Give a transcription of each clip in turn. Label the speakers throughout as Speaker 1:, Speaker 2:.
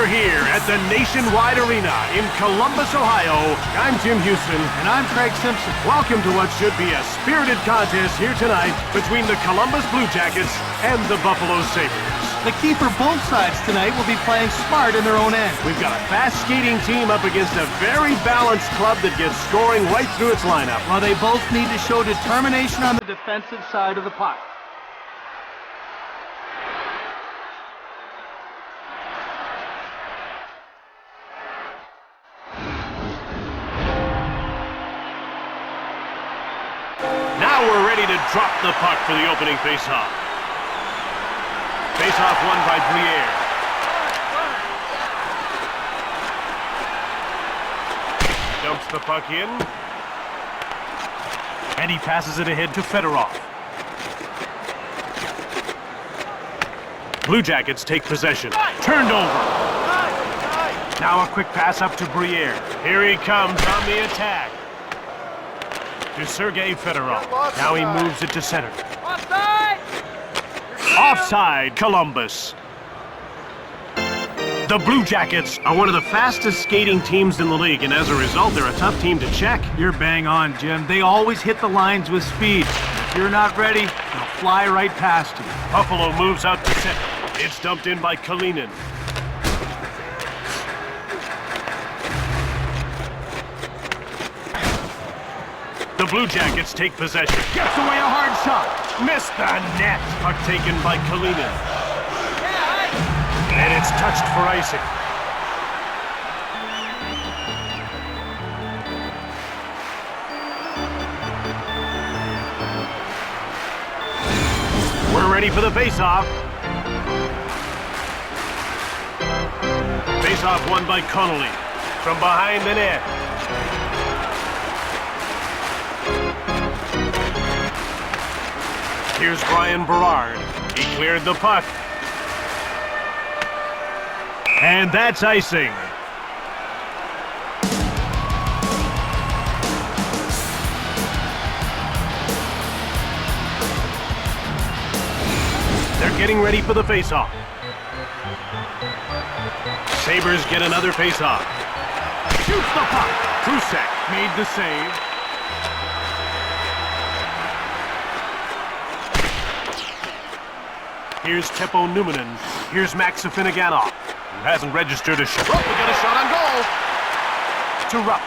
Speaker 1: We're here at the Nationwide Arena in Columbus, Ohio. I'm Jim Houston.
Speaker 2: And I'm Craig Simpson.
Speaker 1: Welcome to what should be a spirited contest here tonight between the Columbus Blue Jackets and the Buffalo Sabres.
Speaker 2: The key for both sides tonight will be playing smart in their own end.
Speaker 1: We've got a fast skating team up against a very balanced club that gets scoring right through its lineup.
Speaker 2: While they both need to show determination on the defensive side of the puck.
Speaker 1: Now we're ready to drop the puck for the opening faceoff. Faceoff won by Briere. Dumps the puck in. And he passes it ahead to Fedorov. Blue Jackets take possession. Turned over. Now a quick pass up to Briere. Here he comes on the attack. To Sergei Fedorov. Now he moves it to center. Offside, Columbus. The Blue Jackets are one of the fastest skating teams in the league, and as a result, they're a tough team to check.
Speaker 2: You're bang on, Jim. They always hit the lines with speed. If you're not ready, they'll fly right past you.
Speaker 1: Buffalo moves out to center. It's dumped in by Kalinin. The Blue Jackets take possession. Gets away a hard shot. Missed the net. Puck taken by Kalinin. And it's touched for icing. We're ready for the face-off. Face-off won by Connolly. From behind the net. Here's Brian Berard. He cleared the puck. And that's icing. They're getting ready for the face-off. Sabres get another face-off. Shoots the puck. Prusek made the save. Here's Teppo Numminen. Here's Max Afinoganov, who hasn't registered a shot. Oh, we got a shot on goal. To Rupp.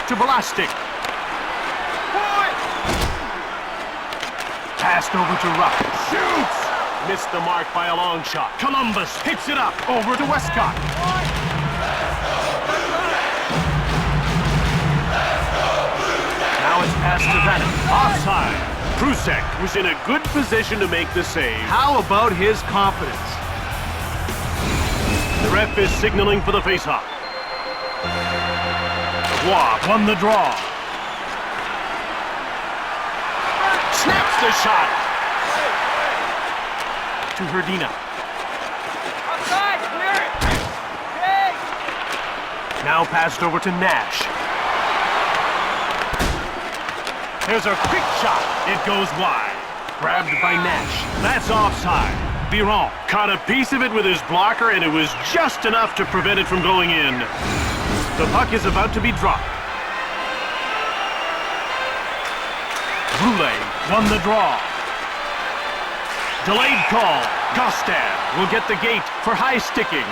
Speaker 1: To Balastik. Passed over to Rupp. Shoots! Missed the mark by a long shot. Columbus hits it up over to Westcott. Now it's passed to Vanek. Offside. Prusek was in a good position to make the save.
Speaker 2: How about his confidence?
Speaker 1: The ref is signaling for the faceoff. Waugh won the draw. Snaps the shot. To Hrdina.
Speaker 3: Outside, clear it.
Speaker 1: Now passed over to Nash. There's a quick shot. It goes wide. Grabbed by Nash. That's offside. Biron caught a piece of it with his blocker, and it was just enough to prevent it from going in. The puck is about to be dropped. Brule won the draw. Delayed call. Gostad will get the gate for high sticking.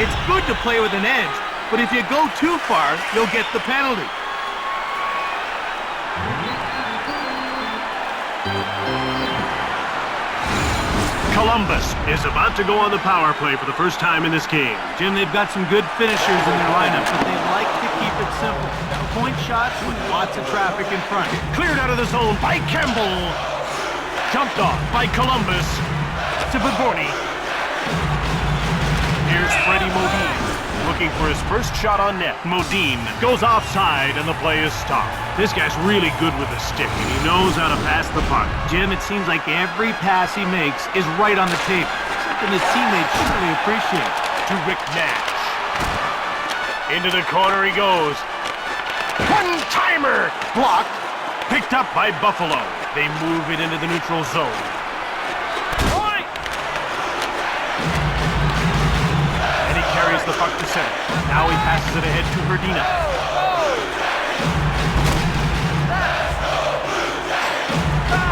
Speaker 2: It's good to play with an edge, but if you go too far, you'll get the penalty.
Speaker 1: Columbus is about to go on the power play for the first time in this game.
Speaker 2: Jim, they've got some good finishers in their lineup, but they like to keep it simple. Point shots with lots of traffic in front.
Speaker 1: Cleared out of the zone by Campbell. Jumped off by Columbus. To Bogorny. Here's Freddie Modine. Looking for his first shot on net. Modine goes offside and the play is stopped. This guy's really good with the stick and he knows how to pass the puck.
Speaker 2: Jim, it seems like every pass he makes is right on the table. Something his teammates surely appreciate.
Speaker 1: To Rick Nash. Into the corner he goes. One-timer! Blocked. Picked up by Buffalo. They move it into the neutral zone. the puck to center. Now he passes it ahead to Verdina.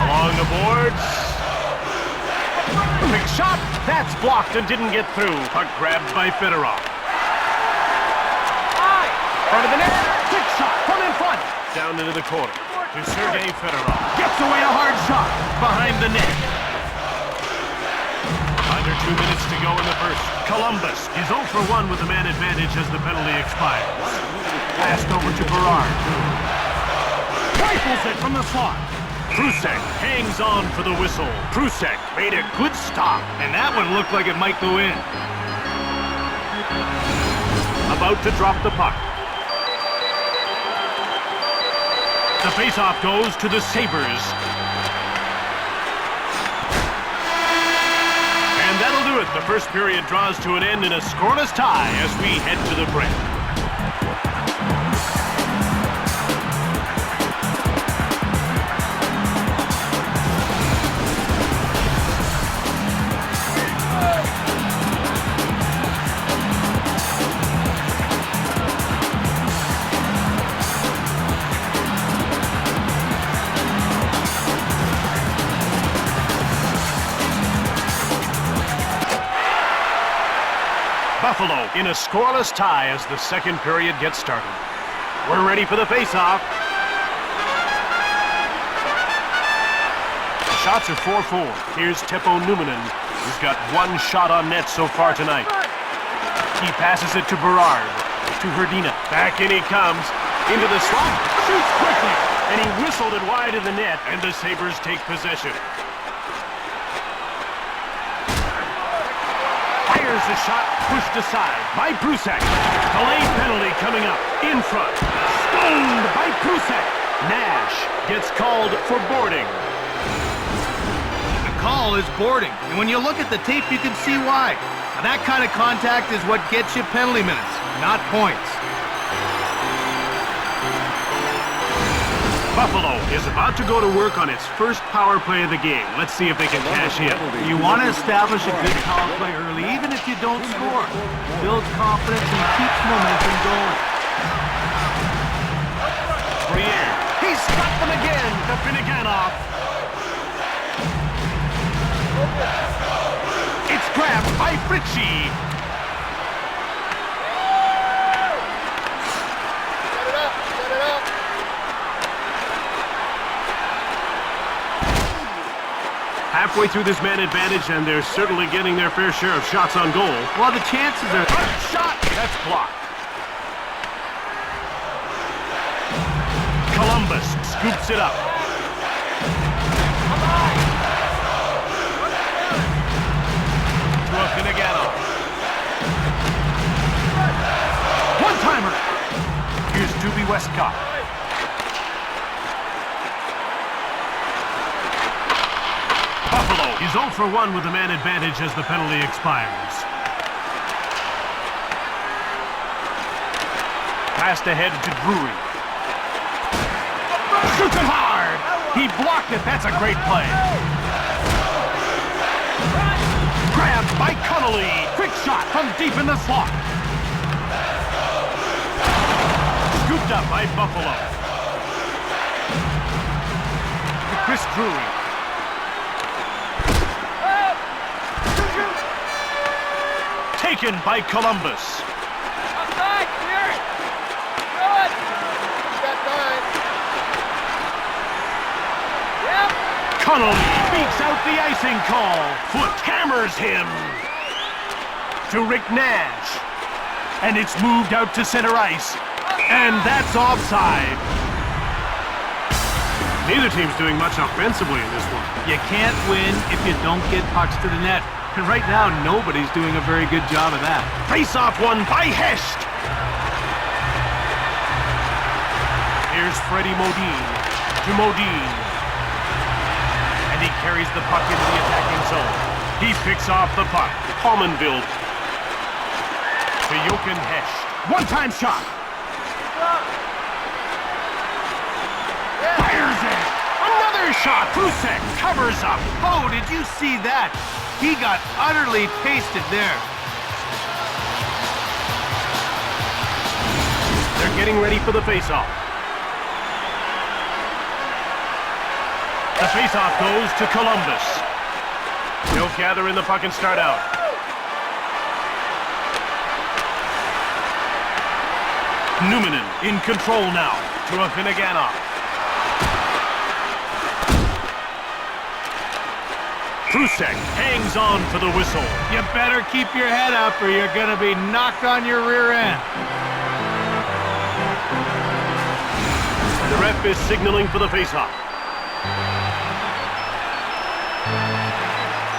Speaker 1: Along the boards. Big shot. That's blocked and didn't get through. Puck grabbed by Fedorov. Front of the net. Quick shot from in front. Down into the corner to Sergei Fedorov. Gets away a hard shot behind the net. Under 2 minutes to go in the first. Columbus is 0 for 1 with the man advantage as the penalty expires. Passed over to Berard. Rifles it from the slot. Prusek hangs on for the whistle. Prusek made a good stop, and that one looked like it might go in. About to drop the puck. The faceoff goes to the Sabres. And that'll do it. The first period draws to an end in a scoreless tie as we head to the break. Buffalo in a scoreless tie as the second period gets started. We're ready for the face-off. The shots are 4-4. Here's Teppo Numminen, who's got one shot on net so far tonight. He passes it to Berard, to Verdina. Back in he comes, into the slot, shoots quickly, and he whistled it wide of the net, and the Sabres take possession. Fires a shot, pushed aside by Prusek. Delayed penalty coming up, in front. Stoned by Prusek. Nash gets called for boarding.
Speaker 2: The call is boarding, and when you look at the tape, you can see why. Now, that kind of contact is what gets you penalty minutes, not points.
Speaker 1: Buffalo is about to go to work on its first power play of the game. Let's see if they can cash in.
Speaker 2: You want to establish a good power play early, even if you don't score. Builds confidence and keeps momentum going.
Speaker 1: Briere, he's got them again to Finneganov. It's grabbed by Fritchie. Halfway through this man advantage, and they're certainly getting their fair share of shots on goal.
Speaker 2: Well, the chances are...
Speaker 1: Shot! That's blocked. Columbus scoops it up. To a Finneganov. One-timer! Here's Doobie Westcott. Buffalo is 0 for 1 with the man advantage as the penalty expires. Passed ahead to Drury. Shoots it hard! He blocked it. That's a great play. Grabbed by Connolly. Quick shot from deep in the slot. Scooped up by Buffalo. To Chris Drury. Taken by Columbus.
Speaker 3: Outside, clear it. Good. Got time. Yep.
Speaker 1: Connolly beats out the icing call. Foot hammers him. To Rick Nash. And it's moved out to center ice. And that's offside. Neither team's doing much offensively in this one.
Speaker 2: You can't win if you don't get pucks to the net. And right now, nobody's doing a very good job of that.
Speaker 1: Face-off won by Hesht. Here's Freddie Modine to Modine. And he carries the puck into the attacking zone. He picks off the puck. Palmenville to Jochen Hesht. One-time shot. Fires it. Another shot. Prusek covers up.
Speaker 2: Oh, did you see that? He got utterly pasted there.
Speaker 1: They're getting ready for the face-off. The face-off goes to Columbus. They'll gather in the puck and start out. Numanen in control now to a Finneganov. Prusek hangs on for the whistle.
Speaker 2: You better keep your head up or you're going to be knocked on your rear end.
Speaker 1: The ref is signaling for the face-off.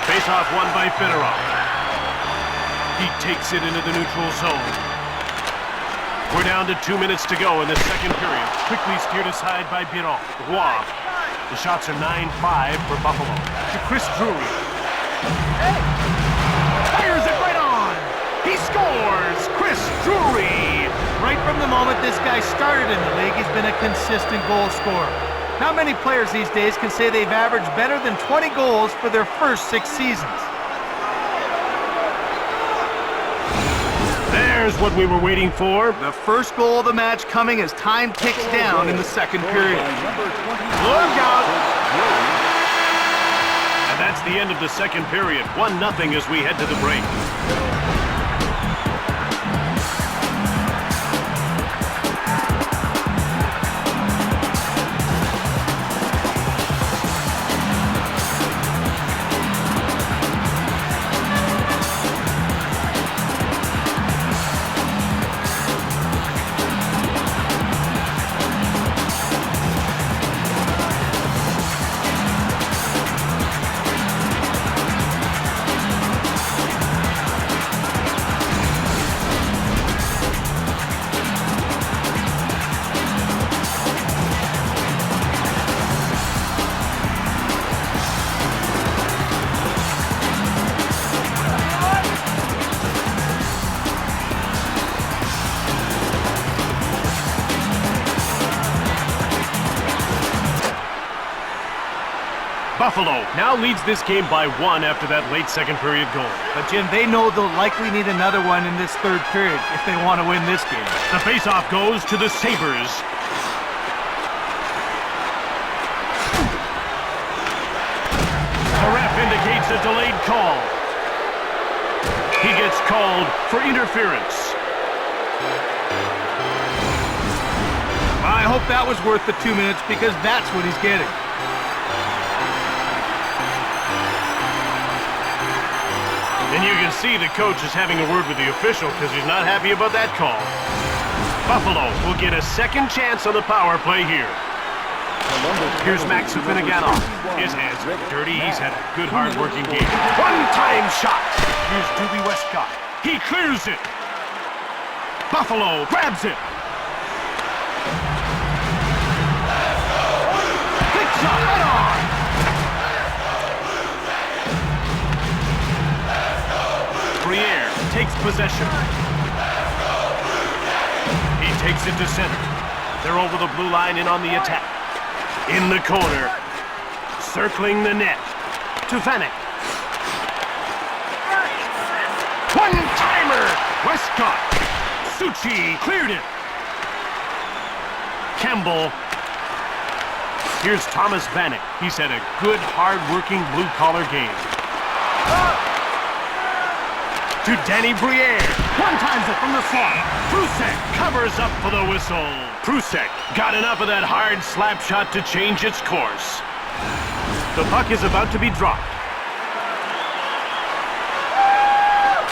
Speaker 1: Face-off won by Fedorov. He takes it into the neutral zone. We're down to 2 minutes to go in the second period. Quickly steered aside by Biron. Roy. The shots are 9-5 for Buffalo. To Chris Drury. Fires it right on. He scores. Chris Drury.
Speaker 2: Right from the moment this guy started in the league, he's been a consistent goal scorer. Not many players these days can say they've averaged better than 20 goals for their first 6 seasons.
Speaker 1: There's what we were waiting for.
Speaker 2: The first goal of the match coming as time ticks down in the second period.
Speaker 1: Look out! And that's the end of the second period. 1-0 as we head to the break. Buffalo now leads this game by 1 after that late second period goal.
Speaker 2: But Jim, they know they'll likely need another one in this third period if they want to win this game.
Speaker 1: The faceoff goes to the Sabres. The ref indicates a delayed call. He gets called for interference.
Speaker 2: I hope that was worth the 2 minutes because that's what he's getting.
Speaker 1: And you can see the coach is having a word with the official because he's not happy about that call. Buffalo will get a second chance on the power play here. Here's Max Finneganov. His hands are dirty. He's had a good, hard-working game. One-time shot. Here's Doobie Westcott. He clears it. Buffalo grabs it. Quick shot right on. Briere takes possession. He takes it to center. They're over the blue line and on the attack. In the corner. Circling the net. To Vanek. One-timer! Westcott. Suchi cleared it. Campbell. Here's Thomas Vanek. He's had a good, hard-working blue-collar game. To Danny Briere. One-times it from the slot. Prusek covers up for the whistle. Prusek got enough of that hard slap shot to change its course. The puck is about to be dropped.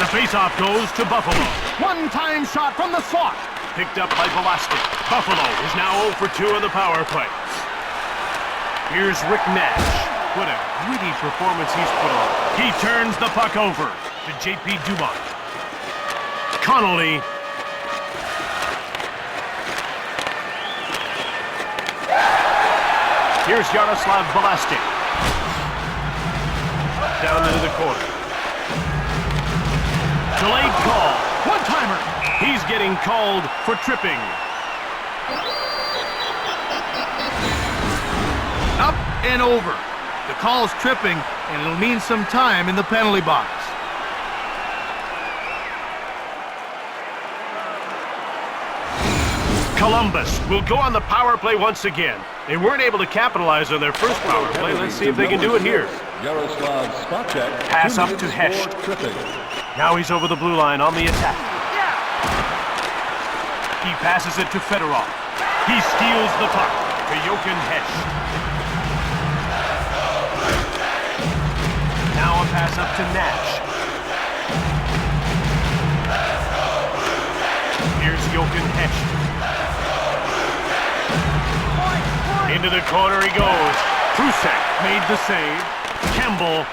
Speaker 1: The faceoff goes to Buffalo. One-time shot from the slot. Picked up by Velasquez. Buffalo is now 0 for 2 on the power play. Here's Rick Nash. What a gritty performance he's put on. He turns the puck over to J.P. Dumont. Connolly. Here's Yaroslav Velasquez. Down into the corner. Delayed call. One-timer. He's getting called for tripping.
Speaker 2: Up and over. The call is tripping, and it'll mean some time in the penalty box.
Speaker 1: Columbus will go on the power play once again. They weren't able to capitalize on their first power play. Let's see if they can do it here. Pass up to Hesht. Now he's over the blue line on the attack. He passes it to Fedorov. He steals the puck to Jochen Hesht. Now a pass up to Nash. Here's Jochen Hesht. Into the corner he goes. Prusek made the save. Campbell.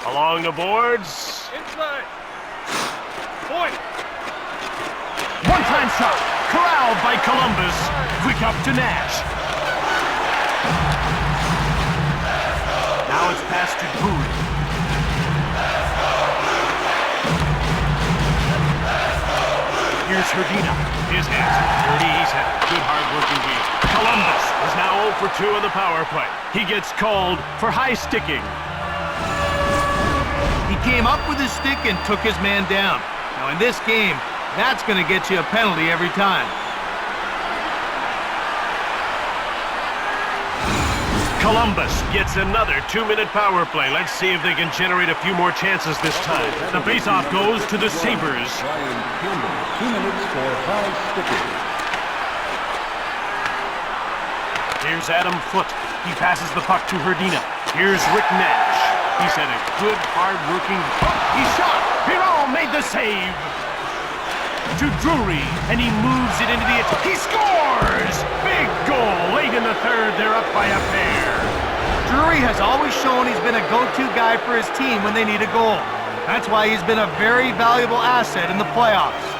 Speaker 1: Along the boards.
Speaker 3: Inside. Point.
Speaker 1: One-time shot. Corralled by Columbus. Quick up to Nash. Now it's passed to Drury. Here's Hrdina. His hands dirty. He's had a good, hard-working game. Columbus is now 0 for 2 on the power play. He gets called for high sticking.
Speaker 2: He came up with his stick and took his man down. Now in this game, that's going to get you a penalty every time.
Speaker 1: Columbus gets another 2-minute power play. Let's see if they can generate a few more chances this time. The faceoff goes to the Sabres.
Speaker 4: 2 minutes for high sticking.
Speaker 1: Here's Adam Foote. He passes the puck to Hrdina. Here's Rick Nash. He's had a good, hard-working... He shot! Biron made the save! To Drury, and he moves it into the... He scores! Big goal! Late in the third, they're up by a pair.
Speaker 2: Drury has always shown he's been a go-to guy for his team when they need a goal. That's why he's been a very valuable asset in the playoffs.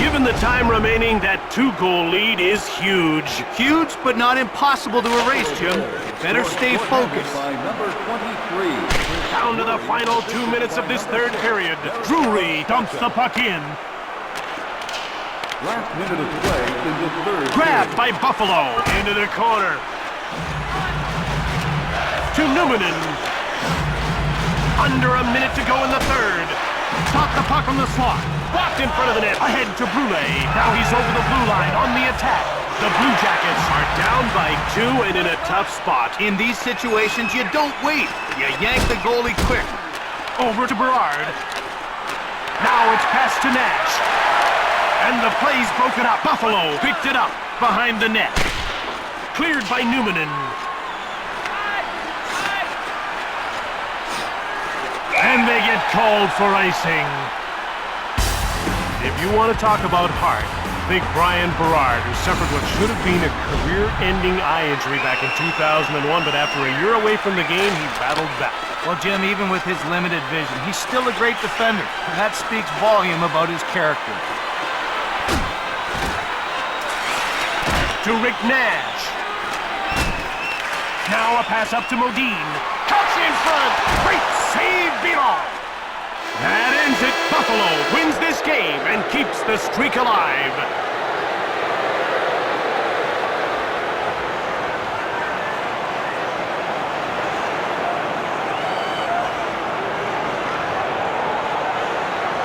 Speaker 1: Given the time remaining, that 2-goal lead is huge.
Speaker 2: Huge, but not impossible to erase, Jim. Better stay focused.
Speaker 4: By number 23.
Speaker 1: Down to the final 2 minutes of this third period. Drury dumps the puck in.
Speaker 4: Last minute of play in the third.
Speaker 1: Grabbed by Buffalo. Into the corner. To Numminen. Under a minute to go in the third. Stop the puck on the slot. Blocked in front of the net. Ahead to Brule. Now he's over the blue line on the attack. The Blue Jackets are down by 2 and in a tough spot.
Speaker 2: In these situations, you don't wait. You yank the goalie quick.
Speaker 1: Over to Berard. Now it's passed to Nash. And the play's broken up. Buffalo picked it up behind the net. Cleared by Numminen. And they get called for icing. If you want to talk about heart, think Brian Berard, who suffered what should have been a career-ending eye injury back in 2001, but after a year away from the game, he battled back.
Speaker 2: Well, Jim, even with his limited vision, he's still a great defender. And that speaks volume about his character.
Speaker 1: To Rick Nash. Now a pass up to Modine. Cuts in front. Great save, Biron. That ends it. Buffalo wins this game and keeps the streak alive.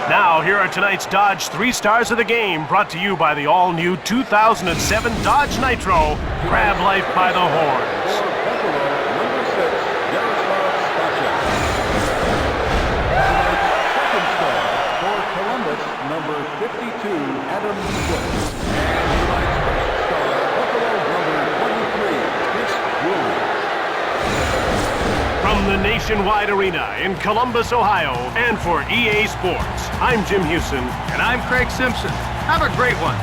Speaker 1: Now, here are tonight's Dodge 3 Stars of the Game, brought to you by the all-new 2007 Dodge Nitro. Grab life by the horns.
Speaker 4: Number 52, Adam Foote. And tonight's first star, Buffalo number 23, Chris Drury.
Speaker 1: From the Nationwide Arena in Columbus, Ohio, and for EA Sports, I'm Jim Hewson.
Speaker 2: And I'm Craig Simpson. Have a great one.